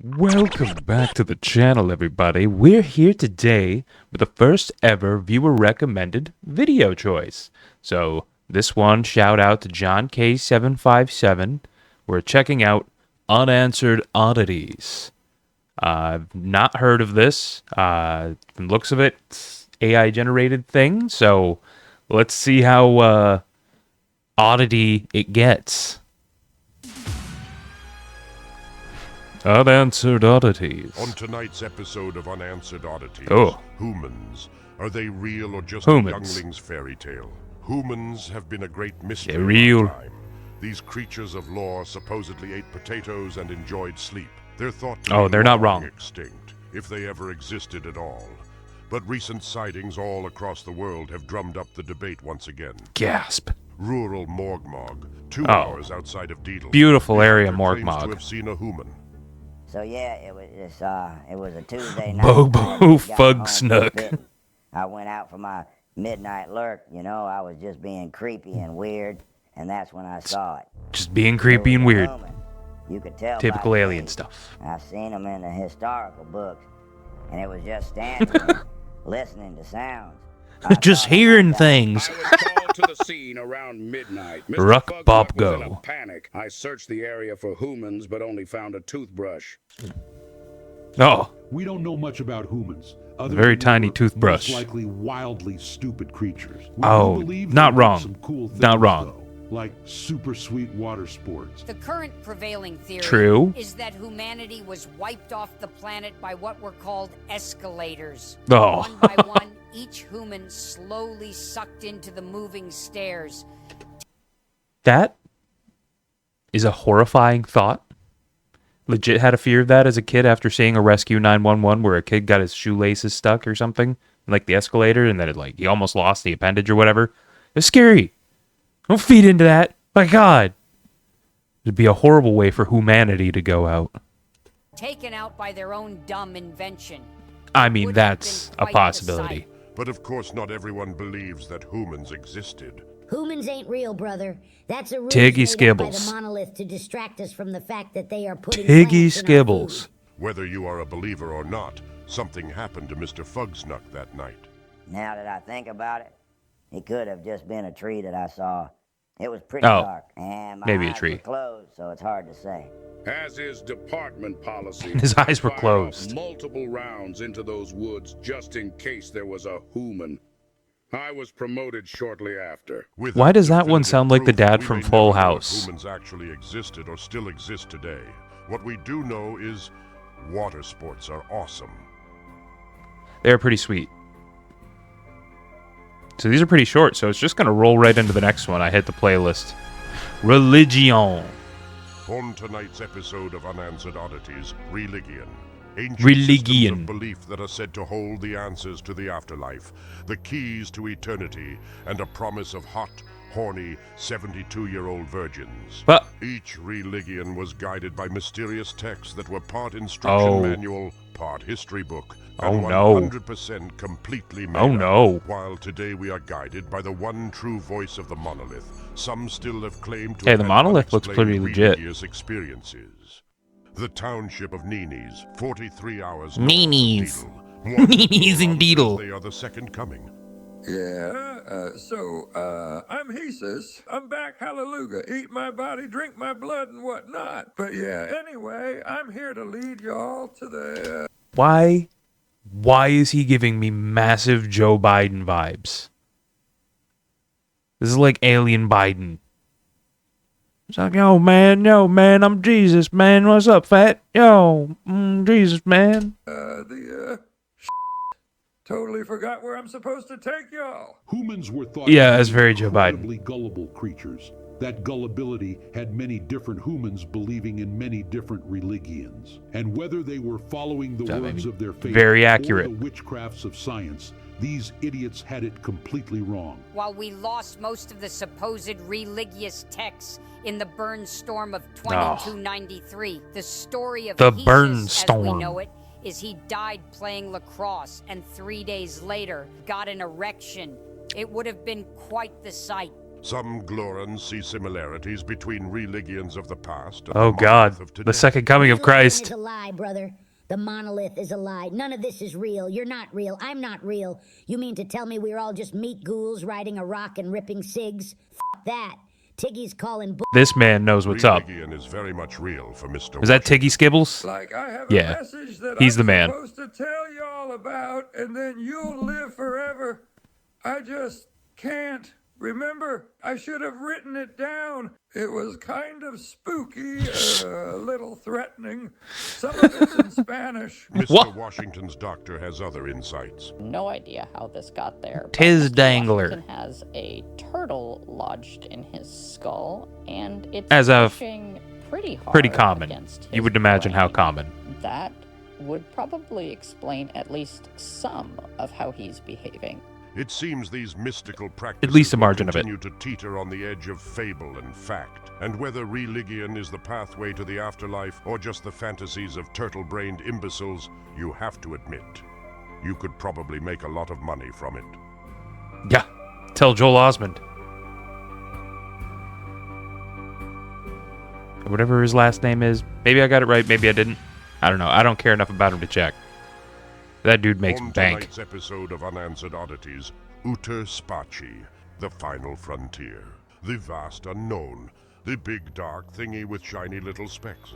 Welcome back to the channel, everybody. We're here today with the first ever viewer recommended video choice. So this one, shout out to John K757. We're checking out Unanswered Oddities. I've not heard of this. From the looks of it, it's AI generated thing. So let's see how oddity it gets. Unanswered Oddities. On tonight's episode of Unanswered Oddities, Oh. Hoomans. Are they real or just Hoomans. a youngling's fairy tale? Hoomans have been a great mystery They're of real. our time. These creatures of lore supposedly ate potatoes and enjoyed sleep. They're thought to be They're not long wrong. extinct, if they ever existed at all. But recent sightings all across the world have drummed up the debate once again. Gasp. Rural Morgmog, 2 Oh. hours outside of Deedle. Beautiful the area, hunter claims Morgmog. to have seen a Hooman. So yeah, it was a Tuesday night. Bobo I had just got Fug home Snook. from fitting. I went out for my midnight lurk. You know, I was just being creepy and weird, and that's when I saw it. Just being There creepy was and a weird. Hooman. You could tell. Typical by the alien face. stuff. I seen them in the historical books, and it was just standing there, listening to sounds. I Just thought, hearing "Oh my God." things. I was called to the scene around midnight. Mr. Ruck Fugnuck Bop was in Go. a panic. I searched the area for Hoomans, but only found a toothbrush. Oh, We don't know much about humans. Other Very than they tiny were toothbrush. Most likely wildly stupid creatures. We Oh, do believe not they did wrong. Some cool things, Not wrong. though, like super sweet water sports. The current prevailing theory True. is that humanity was wiped off the planet by what were called escalators. Oh. One by one, each human slowly sucked into the moving stairs. that is a horrifying thought. Legit had a fear of that as a kid after seeing a Rescue 911 where a kid got his shoelaces stuck or something, like the escalator, and then he almost lost the appendage or whatever. It's scary. Don't feed into that. My God. It'd be a horrible way for humanity to go out. Taken out by their own dumb invention. I mean, Would have that's been a quite the possibility. sight. But of course not everyone believes that Hoomans existed. Humans ain't real, brother. That's a ruse Tiggy made up by Skibbles. the monolith to distract us from the fact that they are putting Tiggy plants in our Skibbles. food. Whether you are a believer or not, something happened to Mr. Fugsnuck that night. Now that I think about it, it could have just been a tree that I saw. It was pretty Oh, dark, and my maybe a eyes tree. were closed, so it's hard to say. As is department policy, His eyes were I fired off closed. multiple rounds into those woods just in case there was a Hooman. I was promoted shortly after. Without Why does that one definitive sound like the proof, dad we from may Full never know if House? Humans actually existed or still exist today. What we do know is water sports are awesome. They're pretty sweet. So these are pretty short, so it's just going to roll right into the next one. I hit the playlist. Religion. On tonight's episode of Unanswered Oddities, Religeeon. Ancient Religeeon. systems of belief that are said to hold the answers to the afterlife, the keys to eternity, and a promise of hot, horny, 72-year-old virgins. But Each Religeeon was guided by mysterious texts that were part instruction Oh. manual, part history book, Oh, and no. 100% completely made Oh, up. no. While today we are guided by the one true voice of the monolith, some still have claimed to Hey, have the had monolith looks unexplained pretty legit. religious experiences. The township of Nini's, 43 hours Nini's. north of Deedle. One Nini's in says Deedle. They are the second coming. I'm Jesus. I'm back, hallelujah. Eat my body, drink my blood, and whatnot. But yeah, anyway, I'm here to lead y'all to the. why is he giving me massive Joe Biden vibes? This is like Alien Biden. It's like, yo, man, I'm Jesus, man. What's up, fat? Yo, Jesus, man. Totally forgot where I'm supposed to take y'all. Humans were thought Yeah, to that's be very Joe Biden. incredibly gullible creatures. That gullibility had many different humans believing in many different religions. And whether they were following the That may words be of their faith very or accurate. the witchcrafts of science, these idiots had it completely wrong. While we lost most of the supposed religious texts in the burn storm of 2293, the story of The Jesus, burn as we storm. know it, is he died playing lacrosse and 3 days later got an erection. It would have been quite the sight. Some Glorans see similarities between Religeons of the past and Oh the God, monolith of today. the second coming of Religion Christ. is a lie, brother. The monolith is a lie. None of this is real. You're not real. I'm not real. You mean to tell me we're all just meat ghouls riding a rock and ripping cigs? F that. Tiggy's calling This man knows what's up. Religion is very much real for Mr. Is that Tiggy Skibbles? Like I have Yeah, a message that he's I'm the man. supposed to tell y'all about, and then you'll live forever. I just can't. Remember, I should have written it down. It was kind of spooky, a little threatening. Some of it's in Spanish. Mr. What? Washington's doctor has other insights. No idea how this got there. but Tis Mr. Dangler. Washington has a turtle lodged in his skull, and it's As of pushing pretty hard pretty common. against You his would imagine how brain. common. That would probably explain at least some of how he's behaving. It seems these mystical practices least a will margin of it. continue to teeter on the edge of fable and fact. And whether Religion is the pathway to the afterlife or just the fantasies of turtle-brained imbeciles, you have to admit, you could probably make a lot of money from it. Yeah, tell Joel Osmond. Whatever his last name is. Maybe I got it right, maybe I didn't. I don't know. I don't care enough about him to check. That dude makes On bank. tonight's episode of Unanswered Oddities, Unanswered, the final frontier, the vast unknown, the big dark thingy with shiny little specks.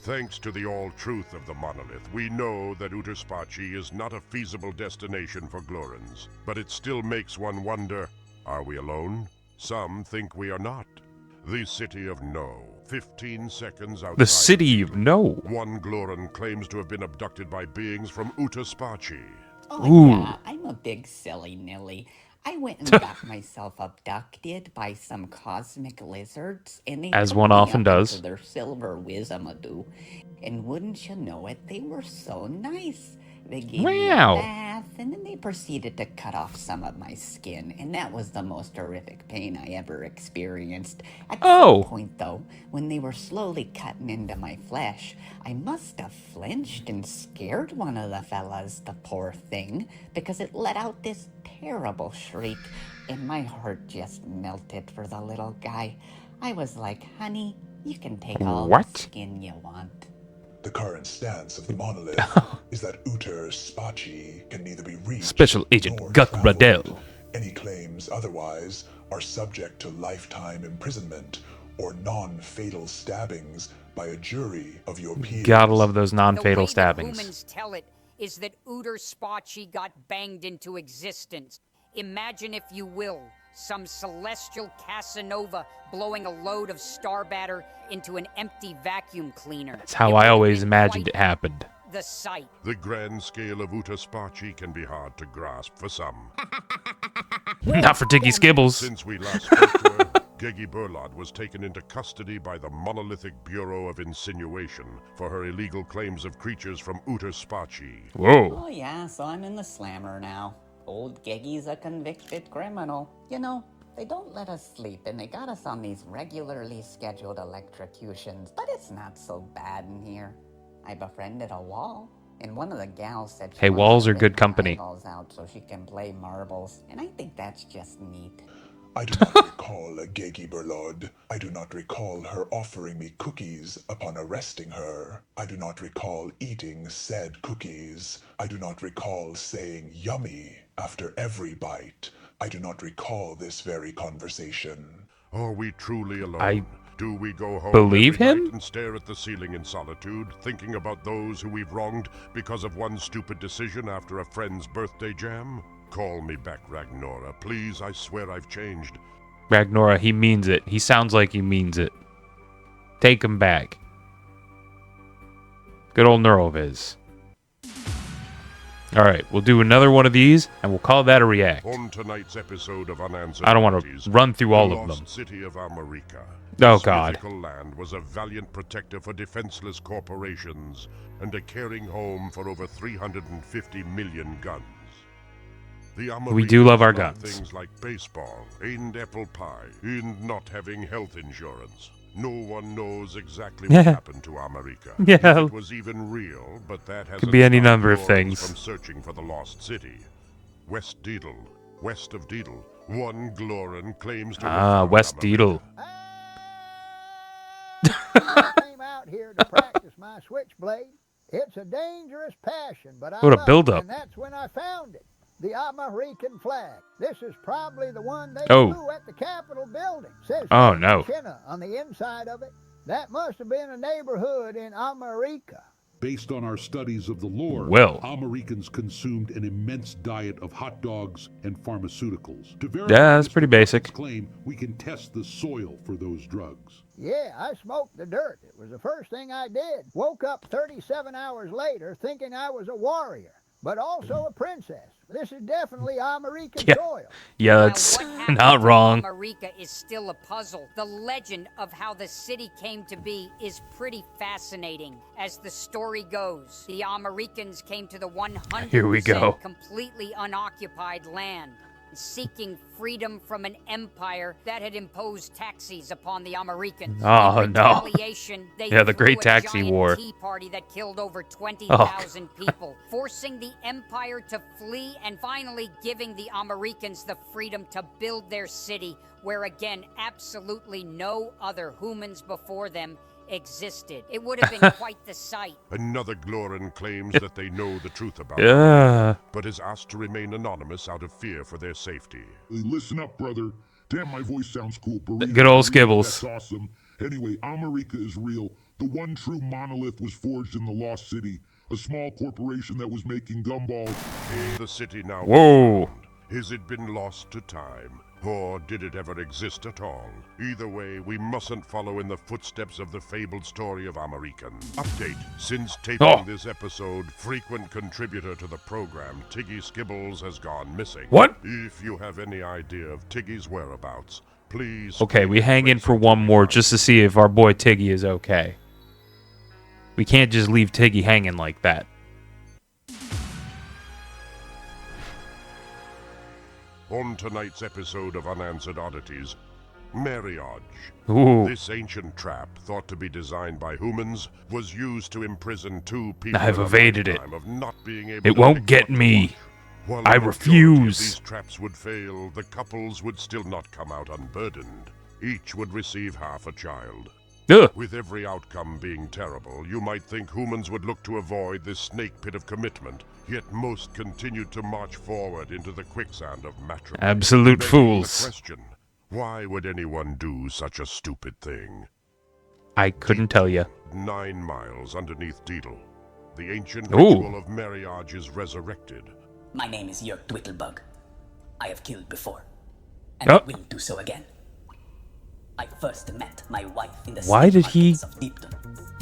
Thanks to the all-truth of the monolith, we know that Unanswered is not a feasible destination for Glorans. But it still makes one wonder, are we alone? Some think we are not. The city of No, 15 seconds outside. The city of No. One Gloran claims to have been abducted by beings from Unanswered. Oh, Ooh. yeah, I'm a big silly nilly. I went and got myself abducted by some cosmic lizards, and they As took one me often up does. into their silver wizamadoo. And wouldn't you know it, they were so nice. They gave me a Wow. bath, and then they proceeded to cut off some of my skin, and that was the most horrific pain I ever experienced. At Oh. some point, though, when they were slowly cutting into my flesh, I must have flinched and scared one of the fellas, the poor thing, because it let out this terrible shriek, and my heart just melted for the little guy. I was like, honey, you can take all What? the skin you want. The current stance of the monolith is that Unanswered can neither be reached Special Agent nor Guth traveled. Bradell. Any claims otherwise are subject to lifetime imprisonment or non-fatal stabbings by a jury of your peers. Gotta love those The non-fatal way stabbings. The Hoomans tell it is that Unanswered got banged into existence. Imagine, if you will, some celestial Casanova blowing a load of star batter into an empty vacuum cleaner. That's how It I would have always been imagined quite it happened. the sight. The grand scale of Unanswered can be hard to grasp for some. Not for Tiggy Skibbles. Since we last spoke to her, Tiggy Burlod was taken into custody by the Monolithic Bureau of Insinuation for her illegal claims of creatures from Unanswered. Whoa. Oh yeah, so I'm in the slammer now. Old Geggy's a convicted criminal. You know, they don't let us sleep, and they got us on these regularly scheduled electrocutions, but it's not so bad in here. I befriended a wall, and one of the gals said she Hey, wants walls to are rip good her company. eyeballs out so she can play marbles, and I think that's just neat. I do not recall a Geggy Burlod. I do not recall her offering me cookies upon arresting her. I do not recall eating said cookies. I do not recall saying yummy after every bite. I do not recall this very conversation. Are we truly alone? I Do we go home believe every night him? and stare at the ceiling in solitude, thinking about those who we've wronged because of one stupid decision after a friend's birthday jam? Call me back, Ragnora. Please, I swear I've changed. Ragnora, he means it. He sounds like he means it. Take him back. Good old Neuroviz. Alright, we'll do another one of these, and we'll call that a react. On tonight's episode of Unanswered I don't want Oddities, to run through all the of lost them. city of America. Oh, This God. mythical land was a valiant protector for defenseless corporations and a caring home for over 350 million guns. The We do love our Americans guns. Things like baseball and apple pie and not having health insurance. No one knows exactly what happened to America. Yeah. If it was even real, but that hasn't Could be any stopped number of Glorans things. from searching for the lost city. West Deedle, west of Deedle, One Gloran claims to West Deedle. I came out here to practice my switchblade. It's a dangerous passion, but I What a love build-up. it, and that's when I found it. The American flag. This is probably the one they Oh. flew at the Capitol building. Says Oh, Made in no. China on the inside of it. That must have been a neighborhood in America. Based on our studies of the lore, Well. Americans consumed an immense diet of hot dogs and pharmaceuticals. To verify Yeah, that's Mr. pretty basic. Bucket's claim, we can test the soil for those drugs. Yeah, I smoked the dirt. It was the first thing I did. Woke up 37 hours later thinking I was a warrior, but also a princess. This is definitely American Yeah. soil. Yeah, While that's what happened not to wrong. America is still a puzzle. The legend of how the city came to be is pretty fascinating. As the story goes, the Americans came to the 100% Here we go. completely unoccupied land, seeking freedom from an empire that had imposed taxes upon the Americans. Oh, In no. retaliation, they Yeah, the threw Great a Taxi giant War. tea party that killed over Oh, 20,000 people, forcing the empire to flee and finally giving the Americans the freedom to build their city, where again, absolutely no other humans before them existed. It would have been quite the sight. Another Gloran claims that they know the truth about Yeah. it, but is asked to remain anonymous out of fear for their safety. Hey, listen up, brother. Damn, my voice sounds cool. Burrito, Good old burrito, Skibbles. That's awesome. Anyway, America is real. The one true monolith was forged in the Lost City, a small corporation that was making gumballs. The city now. Whoa. Has it been lost to time? Or did it ever exist at all? Either way, we mustn't follow in the footsteps of the fabled story of American. Update. Since taping this episode, frequent contributor to the program, Tiggy Skibbles, has gone missing. What? If you have any idea of Tiggy's whereabouts, please... Okay, we hang in for one more just to see if our boy Tiggy is okay. We can't just leave Tiggy hanging like that. On tonight's episode of Unanswered Oddities, marriage. Ooh. This ancient trap, thought to be designed by Hoomans, was used to imprison two people I've in a evaded it. lifetime of not being able It to won't pick get what to me. watch. While I the majority of refuse. these traps would fail, the couples would still not come out unburdened. Each would receive half a child. Ugh. With every outcome being terrible, you might think Hoomans would look to avoid this snake pit of commitment, yet most continued to march forward into the quicksand of matrimony. Absolute Begging fools. The question, why would anyone do such a stupid thing? I couldn't tell you. 9 miles underneath Deedle, the ancient Ooh. ritual of marriage is resurrected. My name is Yerk Dwittlebug. I have killed before, and Oh. I will do so again. I first met my wife in the Why did he of Deepton.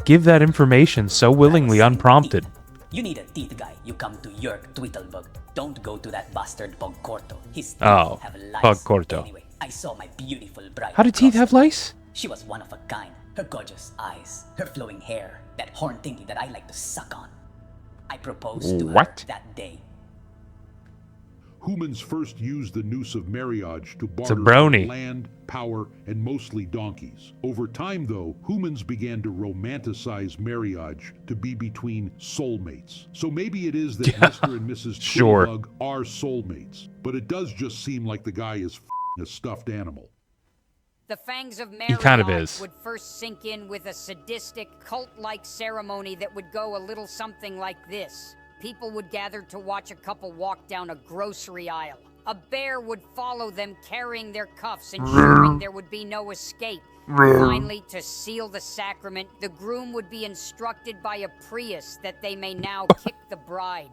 give that information so willingly, unprompted? You need a teeth guy, you come to Yerk Dwittlebug. Don't go to that bastard Pug Corto. His teeth Oh, have lice. Pug Corto. Anyway, I saw my beautiful bride. How do teeth have lice? She was one of a kind. Her gorgeous eyes, her flowing hair, that horn thingy that I like to suck on. I proposed to her What? that day. Humans first used the noose of marriage to a barter brony. land, power, and mostly donkeys. Over time, though, humans began to romanticize marriage to be between soulmates. So maybe it is that Mr. and Mrs. Sure. Twitterbug are soulmates, but it does just seem like the guy is a stuffed animal. The fangs of He kind of marriage is. would first sink in with a sadistic, cult-like ceremony that would go a little something like this. People would gather to watch a couple walk down a grocery aisle. A bear would follow them carrying their cuffs, ensuring there would be no escape. Finally, to seal the sacrament, the groom would be instructed by a priest that they may now kick the bride.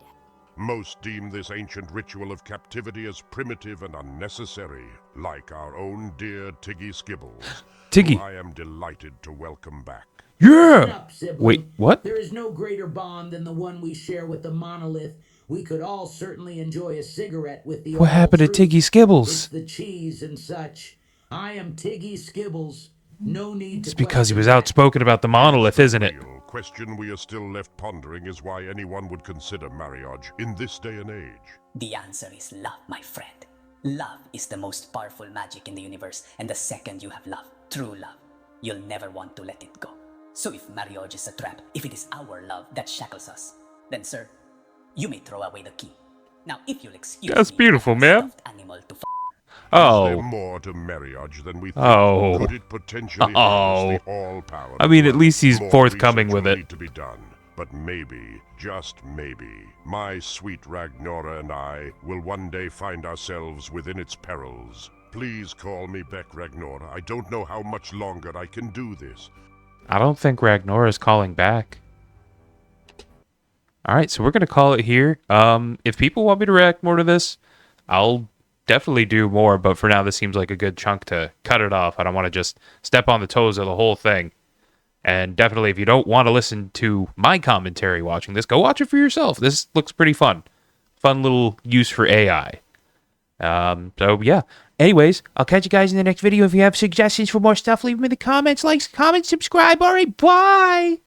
Most deem this ancient ritual of captivity as primitive and unnecessary, like our own dear Tiggy Skibbles, Tiggy. who I am delighted to welcome back. Yeah! Wait, what? There is no greater bond than the one we share with the monolith. We could all certainly enjoy a cigarette with the What happened to truth. Tiggy Skibbles? It's the cheese and such. I am Tiggy Skibbles. No need to It's because he question was that. outspoken about the monolith, isn't it? The question we are still left pondering is why anyone would consider marriage in this day and age. The answer is love, my friend. Love is the most powerful magic in the universe, and the second you have love, true love, you'll never want to let it go. So if marriage is a trap, if it is our love that shackles us, then sir, you may throw away the key. Now if you'll excuse That's me, beautiful, I have a man. stuffed animal to Oh. Is there more to marriage than we think? Oh. Could it potentially Oh. harness the all-powerful? I mean, at least he's More forthcoming research with will it. need to be done. But maybe, just maybe, my sweet Ragnora and I will one day find ourselves within its perils. Please call me back, Ragnora. I don't know how much longer I can do this. I don't think Ragnar is calling back. All right, so we're going to call it here. If people want me to react more to this, I'll definitely do more. But for now, this seems like a good chunk to cut it off. I don't want to just step on the toes of the whole thing. And definitely, if you don't want to listen to my commentary watching this, go watch it for yourself. This looks pretty fun. Fun little use for AI. So, yeah. Anyways, I'll catch you guys in the next video. If you have suggestions for more stuff, leave them in the comments. Like, comment, subscribe. All right, bye!